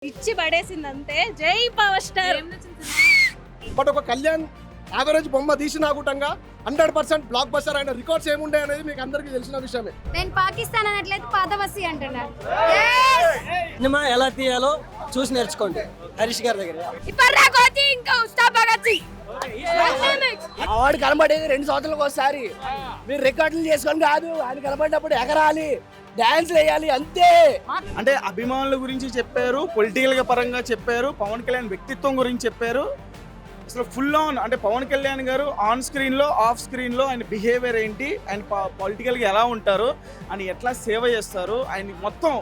ఇచ్చి పడేసిందంతే. జై power star. But ఒక కళ్యాణ్ యావరేజ్ బొమ్మ తీసినా కూటంగా 100% బ్లాక్ బస్టర్ అయిన రికార్డ్స్ ఏముండే అనేది మీకు అందరికీ తెలిసిన విషయమే. నేను పాకిస్తాన్ అనట్లేదు పాతబస్సి అంటున్నాను. సినిమా ఎలా తీయాలో చూసి నేర్చుకోండి హరీష్ గారి దగ్గర. వాడు కనబడేది 2 సంవత్సరాలకు ఒకసారి. మీరు రికార్డులు చేసుకొని కాదు, ఆయన కనబడినప్పుడు ఎగరాలి, డాన్స్ వేయాలి అంతే. అంటే అభిమానుల గురించి చెప్పారు, పొలిటికల్ గా పరంగా చెప్పారు, పవన్ కళ్యాణ్ వ్యక్తిత్వం గురించి చెప్పారు. అసలు ఫుల్ ఆన్ అంటే పవన్ కళ్యాణ్ గారు ఆన్ స్క్రీన్ లో ఆఫ్ స్క్రీన్ లో ఆయన బిహేవియర్ ఏంటి, ఆయన పొలిటికల్ గా ఎలా ఉంటారు, ఆయన ఎట్లా సేవ చేస్తారు, ఆయన మొత్తం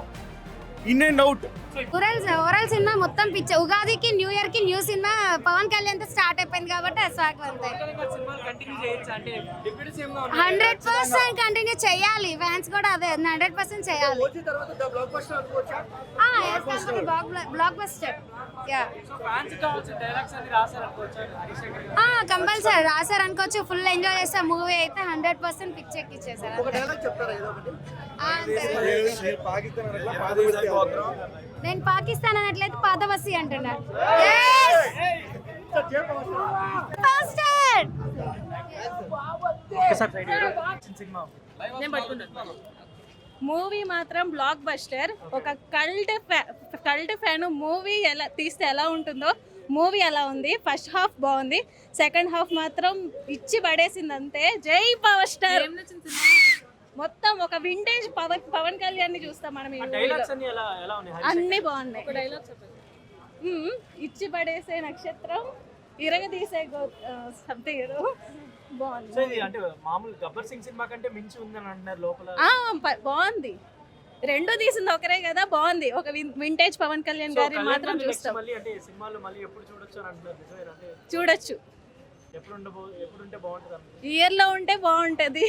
in and out. Overall cinema మొత్తం పిచ్చ. ఉగాదికి న్యూ ఇయర్ కి న్యూ సినిమా పవన్ కళ్యాణ్ తో స్టార్ట్ అయిపోయింది కాబట్టి స్వాగతం అంతే. 100% కంటిన్యూ చేయాలి. ఫ్యాన్స్ కూడా అదే 100% చేయాలి. బ్లాక్ బస్టర్ కంపల్సరీ రాశారు అనుకోవచ్చు. ఫుల్ ఎంజాయ్ చేస్తా మూవీ అయితే 100% పిక్చర్ ఎక్కిచ్చేసారు. నేను పాకిస్తాన్ అనట్లేదు పాతబస్సి అంటున్నాను. మూవీ మాత్రం బ్లాక్ బస్టర్. ఒక కల్ట్ ఫ్యాన్ మూవీ ఎలా తీస్తే ఎలా ఉంటుందో మూవీ అలా ఉంది. ఫస్ట్ హాఫ్ బాగుంది, సెకండ్ హాఫ్ మాత్రం ఇచ్చి పడేసిందంతే. జై పవర్ స్టార్. మొత్తం ఒక వింటేజ్ పవన్ కళ్యాణ్ ని చూస్తాం మనం. అన్ని బాగున్నాయి. ఇచ్చి పడేసే నక్షత్రం, ఇరగదీసే సంథింగ్ బాగుంది. రెండు తీసింది ఒకరే కదా, బాగుంది. ఒక వింటేజ్ పవన్ కళ్యాణ్ గారి మాత్రం చూస్తాం. చూడొచ్చు. ఇయర్ లో ఉంటే బాగుంటది.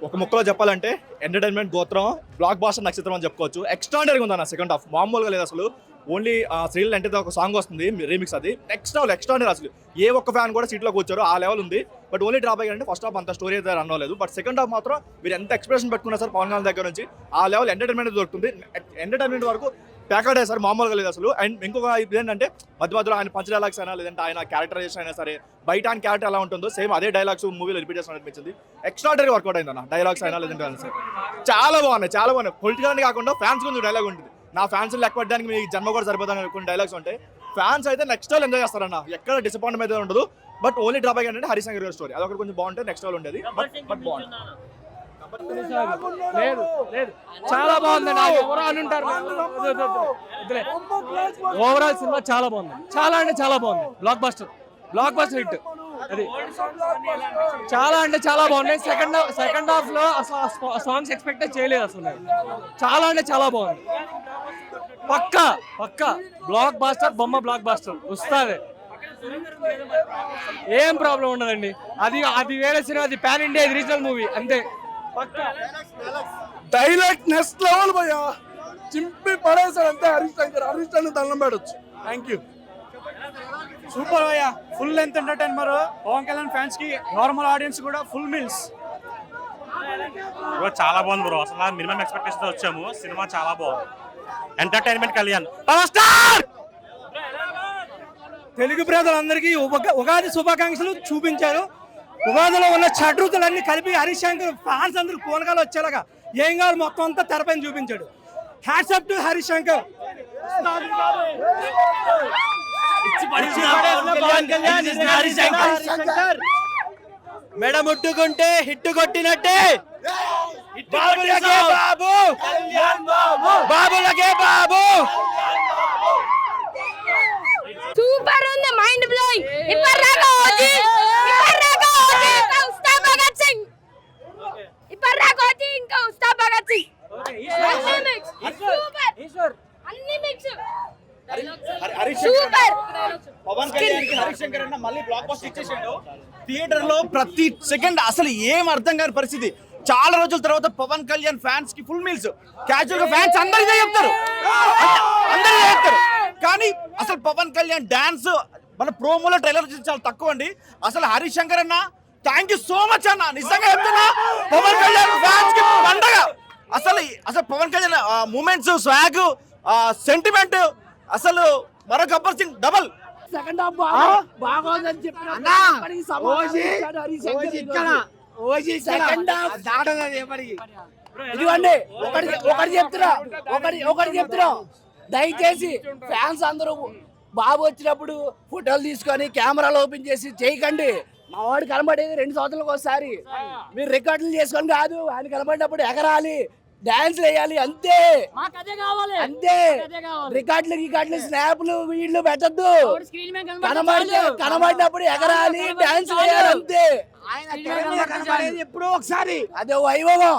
ఒక ముక్కలో చెప్పాలంటే ఎంటర్టైన్మెంట్ గోత్రం, బ్లాక్ బాస్టర్ నక్షత్రం అని చెప్పుకోవచ్చు. ఎక్స్ట్రాడనరీగా ఉంది అన్న సెకండ్ హాఫ్, మామూలుగా లేదు అసలు. ఓన్లీ శ్రీల్ అంటే ఒక సాంగ్ వస్తుంది రీమిక్స్, అది నెక్స్ట్ లెవెల్ ఎక్స్ట్రాడనరీ. అసలు ఏ ఒక్క ఫ్యాన్ కూడా సీట్లో కూర్చోరు, ఆ లెవెల్ ఉంది. బట్ ఓన్లీ డ్రాబ్యాక్ అంటే ఫస్ట్ హాఫ్ అంత స్టోరీ అయితే రన్ అవ్వలేదు. బట్ సెకండ్ హాఫ్ మాత్రం మీరు ఎంత ఎక్స్ప్రెషన్ పెట్టుకున్నా సార్ పవన్ కళ్యాణ్ దగ్గర నుంచి ఆ లెవెల్ ఎంటర్టైన్మెంట్ దొరుకుతుంది. ఎంటర్టైన్మెంట్ వరకు ప్యాకెట్ సార్ మామూలుగా లేదు అసలు. అండ్ ఇంకొక ఇది ఏంటంటే మధ్య మధ్యలో ఆయన పంచ్ డైలాగ్స్ అయినా లేదంటే ఆయన క్యారెక్టరైజేషన్ అయినా సరే, బయట ఆయన క్యారెక్టర్ ఎలా ఉంటుందో సేమ్ అదే డైలాగ్స్ మూవీలో రిపీట్ చేసిన అనిపించింది. ఎక్స్ట్రాడనరీ వర్కౌట్ అయింది అన్న. డైలాగ్స్ అయినా లేదంటే సార్ చాలా బాగున్నాయి. పొలిటికల్ కాకుండా ఫ్యాన్స్ గురించి డైలాగ్ ఉంటుంది. నా ఫ్యాన్స్ లెక్కపడడానికి మీ జన్మ కూడా సరిపోతాను కొన్ని డైలాగ్స్ ఉంటాయి. ఫ్యాన్స్ అయితే నెక్స్ట్ లెవెల్ ఎంజాయ్ చేస్తారన్న, ఎక్కడ డిసప్పాయింట్మెంట్ అయితే ఉండదు. బట్ ఓన్లీ డ్రాబ్యాక్ ఏంటంటే హరీష్ శంకర్ గారి స్టోరీ అదొకటి కొంచెం బాగుంటే నెక్స్ట్ లెవెల్ ఉండేది. బట్ బాగుంది, చాలా బాగుంది. ఓవరాల్ సినిమా చాలా బాగుంది, చాలా అంటే చాలా బాగుంది. Blockbuster hit. అది చాలా అంటే చాలా బాగుంది. సెకండ్ హాఫ్ లో సాంగ్స్ ఎక్స్పెక్ట్ చేయలేదు అసలు. చాలా అంటే చాలా బాగుంది. పక్కా బ్లాక్ బాస్టర్ బొమ్మ, బ్లాక్ బాస్టర్ వస్తుంది. ఏం ప్రాబ్లం ఉండదండి. అది వేరే సినిమా, అది పాన్ ఇండియా, రీజనల్ మూవీ అంతే. డైలాగ్ నెక్స్ట్ లెవెల్ భయ్యా, చింపి పడేసాడు అంతే. హరీష్ శంకర్ దండం పెట్టొచ్చు. Thank you. సూపర్ అయ్యా, full length entertainer. Pawan Kalyan fans కి, నార్మల్ ఆడియన్స్ కూడా ఫుల్ మీల్స్. చాలా బాగుంది బ్రో. అసలు మినిమం ఎక్స్పెక్టేషన్ వచ్చాము. సినిమా చాలా బాగుంది. Entertainment Kalyan power star. Telugu ప్రజలందరికీ ఉగాది శుభాకాంక్షలు చూపించారు. ఉగాదిలో ఉన్న షడ్రుతులన్నీ కలిపి హరీష్ శంకర్ ఫ్యాన్స్ అందరూ పూనకాలు వచ్చేలాగా ఏం కావాలి మొత్తం అంతా తెరపైన చూపించాడు. Hats up to Harish Shankar. మెడ ముట్టుకుంటే హిట్ కొట్టినట్టే. బాబులకే బాబు, బాబులకే బాబు. సూపర్ ఉంది, మైండ్ బ్లోయింగ్. ఇప్పటిదాకా ఓజీ ఉస్తా భగత్ సింగ్, ఇంకా ఉస్తా భగత్ సింగ్. అన్ని మిక్స్. పవన్ కళ్యాణ్ కి హరీష్ శంకర్ అన్న మళ్ళీ బ్లాక్ బస్టర్ ఇచ్చేసిండు. థియేటర్ లో ప్రతి సెకండ్ అసలు ఏం అర్థం కాని పరిస్థితి. చాలా రోజుల తర్వాత పవన్ కళ్యాణ్ ఫ్యాన్స్ కి ఫుల్ మీల్స్. క్యాజువల్ గా ఫ్యాన్స్ అందరిదే చెప్తారు, కానీ అసలు పవన్ కళ్యాణ్ డాన్స్ మన ప్రోమోలో ట్రైలర్ చాలా తక్కువ అండి. అసలు హరీష్ శంకర్ అన్న థ్యాంక్ యూ సో మచ్ అన్న. నిజంగా చెప్తున్నా, పవన్ కళ్యాణ్ ఫ్యాన్స్ కి పండగ. అసలు అసలు Pawan Kalyan moments, swag, sentiment అసలు మరో Gabbar Singh double. Second half బాగుందని చెప్పిన సెకండ్ హాఫ్ ఇదిగోండి ఒకటి చెప్తున్నా దయచేసి ఫ్యాన్స్ అందరూ బాబు వచ్చినప్పుడు ఫోటోలు తీసుకొని కెమెరాలు ఓపెన్ చేసి చేయకండి. మా వాడు కనబడేది 2 సంవత్సరాలకు ఒకసారి. మీరు రికార్డులు చేసుకొని కాదు, ఆయన కనబడినప్పుడు ఎగరాలి, డాన్స్ వేయాలి, అంతే అంతే. రికార్డులు స్నాప్లు వీళ్ళు పెట్టద్దు. కనబడినప్పుడు ఎగరాలి, డాన్స్ వేయాలి, అంతే. ఎప్పుడో ఒకసారి అదే వైభవం.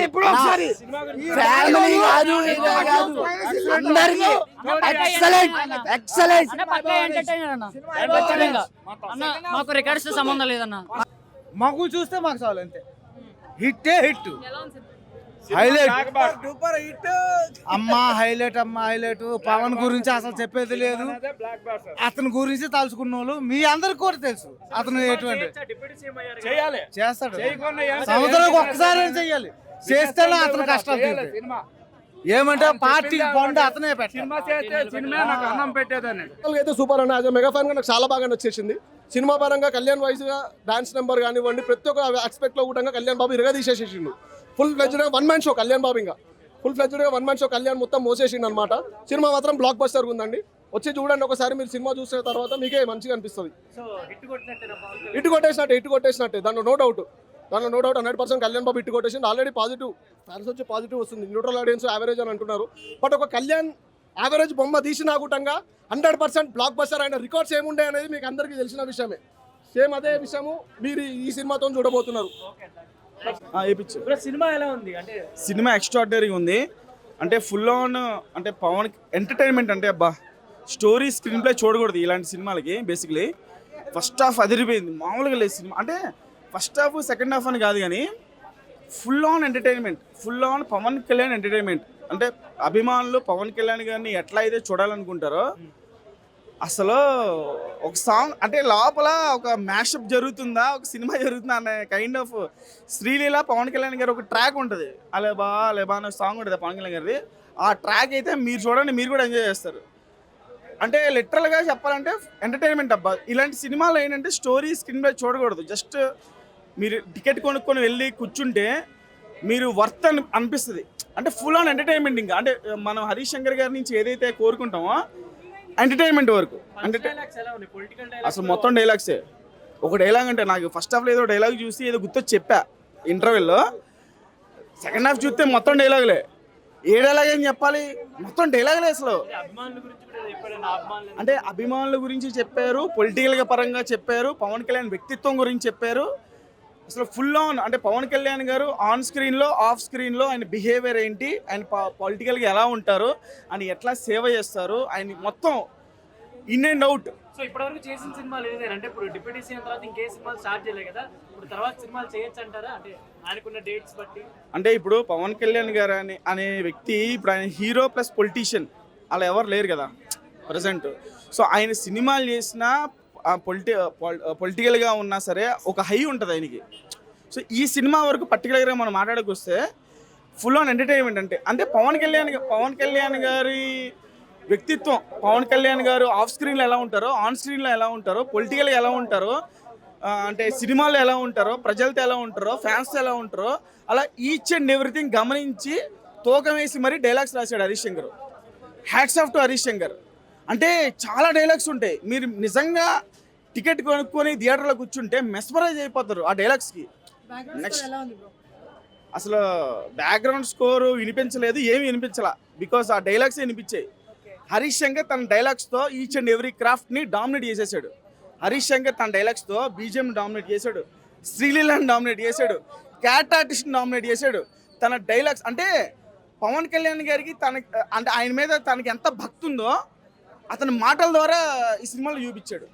ఎప్పుడో ఒకసారి ఫ్యామిలీ కాదు, అందరికీ ఎక్సలెంట్. మాకు రికార్డ్స్ సంబంధం లేదన్న, మాకు చూస్తే మాకు చాలు అంతే. హిట్టే హిట్, హైలైట్, సూపర్ హిట్. అమ్మా హైలైట్, పవన్ గురించి అసలు చెప్పేది లేదు. అతని గురించి తలుచుకున్న వాళ్ళు మీ అందరికి కూడా తెలుసు. అతను ఎటువంటి చేస్తాడు, సంవత్సరానికి ఒక్కసారి చెయ్యాలి. చేస్తేనే అతను కష్టాలు తీరుతాయి. ఏమంటే పార్టీ ఫండ్ అతనే పెట్టేదాన్ని. అయితే సూపర్ అన్న. యాజ్ మెగా ఫ్యాన్ గా నాకు చాలా బాగా నచ్చేసింది. సినిమా పరంగా కళ్యాణ్ వైజ్ గా డాన్స్ నెంబర్ కానివ్వండి, ప్రతి ఒక్క ఆస్పెక్ట్ లో కూడా కళ్యాణ్ బాబు ఇరగా తీసేసేసిండు. ఫుల్ ఫ్లెడ్జ్డ్ గా 1 మ్యాన్ షో కళ్యాణ్ బాబు. ఇంకా ఫుల్ ఫ్లెడ్జ్డ్ గా 1 మ్యాన్ షో కళ్యాణ్ మొత్తం మోసేసిండు అనమాట. సినిమా మాత్రం బ్లాక్ బస్టర్ ఉందండి. వచ్చి చూడండి ఒకసారి, మీరు సినిమా చూసిన తర్వాత మీకే మంచిగా అనిపిస్తుంది. హిట్ కొట్టేసినట్టే, దాంట్లో no doubt 100% Kalyan Babu hit కొట్టేసింది. ఆల్రెడీ పాజిటివ్ ఫ్యాన్స్ వచ్చి పాజిటివ్ వస్తుంది. న్యూట్రల్ ఆడియన్స్ యావరేజ్ అని అంటున్నారు. బట్ ఒక కళ్యాణ్ యావరేజ్ బొమ్మ తీసినా కూటంగా 100% బ్లాక్ బస్టర్ అయిన రికార్డ్స్ ఏముండే అనేది మీకు అందరికీ తెలిసిన విషయమే. సేమ్ అదే విషయము మీరు ఈ సినిమాతో చూడబోతున్నారు. సినిమా ఎలా ఉంది అంటే సినిమా ఎక్స్ట్రాడినరీగా ఉంది. అంటే ఫుల్ ఆన్ అంటే పవన్ ఎంటర్టైన్మెంట్. అంటే అబ్బా స్టోరీ స్క్రీన్ ప్లే చూడకూడదు ఇలాంటి సినిమాలకి. బేసిక్లీ ఫస్ట్ హాఫ్ అదిరిపోయింది, మామూలుగా లేదు సినిమా. అంటే ఫస్ట్ హాఫ్ సెకండ్ హాఫ్ అని కాదు కానీ full on entertainment, full on Pawan Kalyan entertainment. అంటే అభిమానులు పవన్ కళ్యాణ్ గారిని ఎట్లా అయితే చూడాలనుకుంటారో, అసలు ఒక సాంగ్ అంటే లోపల ఒక మ్యాషప్ జరుగుతుందా, ఒక సినిమా జరుగుతుందా అనే కైండ్ ఆఫ్. శ్రీలీల పవన్ కళ్యాణ్ గారు ఒక ట్రాక్ ఉంటుంది, అలేబా అనే సాంగ్ ఉంటుంది పవన్ కళ్యాణ్ గారిది. ఆ ట్రాక్ అయితే మీరు చూడండి, మీరు కూడా ఎంజాయ్ చేస్తారు. అంటే లిటరల్గా చెప్పాలంటే ఎంటర్టైన్మెంట్ అబ్బా. ఇలాంటి సినిమాలు ఏంటంటే స్టోరీ స్క్రీన్ ప్లే చూడకూడదు. జస్ట్ మీరు టికెట్ కొనుక్కొని వెళ్ళి కూర్చుంటే మీరు వర్త్ అనిపిస్తుంది. అంటే ఫుల్ ఆన్ ఎంటర్టైన్మెంట్. ఇంకా అంటే మనం హరీష్ శంకర్ గారి నుంచి ఏదైతే కోరుకుంటామో ఎంటర్టైన్మెంట్ వరకు. అసలు మొత్తం డైలాగ్సే. ఒక డైలాగ్ అంటే నాకు ఫస్ట్ హాఫ్లో ఏదో డైలాగ్ చూసి ఏదో గుర్తొచ్చి చెప్పా ఇంటర్వెల్లో. సెకండ్ హాఫ్ చూస్తే మొత్తం డైలాగులే. ఏ డైలాగ్ ఏం చెప్పాలి, మొత్తం డైలాగులే అసలు. అంటే అభిమానుల గురించి చెప్పారు, పొలిటికల్గా పరంగా చెప్పారు, పవన్ కళ్యాణ్ వ్యక్తిత్వం గురించి చెప్పారు. అసలు ఫుల్ ఆన్ అంటే పవన్ కళ్యాణ్ గారు ఆన్ స్క్రీన్లో ఆఫ్ స్క్రీన్లో ఆయన బిహేవియర్ ఏంటి, ఆయన పొలిటికల్గా ఎలా ఉంటారు, ఆయన ఎట్లా సేవ చేస్తారు, ఆయన మొత్తం ఇన్ అండ్ అవుట్. సో ఇప్పటివరకు చేసిన సినిమాలు ఏదైనా అంటే ఇప్పుడు డిప్యూటీ సీఎం తర్వాత ఇంకే సినిమాలు స్టార్ట్ చేయలేదు కదా, ఇప్పుడు తర్వాత సినిమాలు చేయొచ్చు అంటారా? అంటే ఆయనకున్న డేట్స్ బట్టి. అంటే ఇప్పుడు పవన్ కళ్యాణ్ గారు అనే వ్యక్తి ఇప్పుడు ఆయన హీరో ప్లస్ పొలిటీషియన్ అలా ఎవరు లేరు కదా ప్రజెంట్. సో ఆయన సినిమాలు చేసిన పొలిటికల్గా ఉన్నా సరే ఒక హై ఉంటుంది ఆయనకి. సో ఈ సినిమా వరకు పర్టికులర్గా మనం మాట్లాడకొస్తే ఫుల్ ఆన్ ఎంటర్టైన్మెంట్. అంటే పవన్ కళ్యాణ్ గారి వ్యక్తిత్వం, పవన్ కళ్యాణ్ గారు ఆఫ్ స్క్రీన్లో ఎలా ఉంటారో, ఆన్ స్క్రీన్లో ఎలా ఉంటారో, పొలిటికల్గా ఎలా ఉంటారో, అంటే సినిమాలో ఎలా ఉంటారో, ప్రజలతో ఎలా ఉంటారో, ఫ్యాన్స్తో ఎలా ఉంటారో, అలా ఈచ్ అండ్ ఎవ్రీథింగ్ గమనించి తూకం వేసి మరీ డైలాగ్స్ రాశాడు Harish Shankar. Hats off to Harish Shankar. అంటే చాలా డైలాగ్స్ ఉంటాయి, మీరు నిజంగా టికెట్ కొనుక్కొని థియేటర్లో కూర్చుంటే మెస్మరైజ్ అయిపోతారు ఆ డైలాగ్స్కి. నెక్స్ట్ అసలు బ్యాక్గ్రౌండ్ స్కోరు వినిపించలేదు, ఏమి వినిపించలా, బికాస్ ఆ డైలాగ్స్ వినిపించాయి. హరీష్ శంకర్ తన డైలాగ్స్తో ఈచ్ అండ్ ఎవ్రీ క్రాఫ్ట్ని డామినేట్ చేసేసాడు. హరీష్ శంకర్ తన డైలాగ్స్తో బీజిఎం డామినేట్ చేశాడు, శ్రీలీలను డామినేట్ చేశాడు, క్యాట్ ఆర్టిస్ట్ని డామినేట్ చేశాడు. తన డైలాగ్స్ అంటే పవన్ కళ్యాణ్ గారికి అంటే ఆయన మీద తనకి ఎంత భక్తి ఉందో అతని మాటల ద్వారా ఈ సినిమాలో చూపించాడు.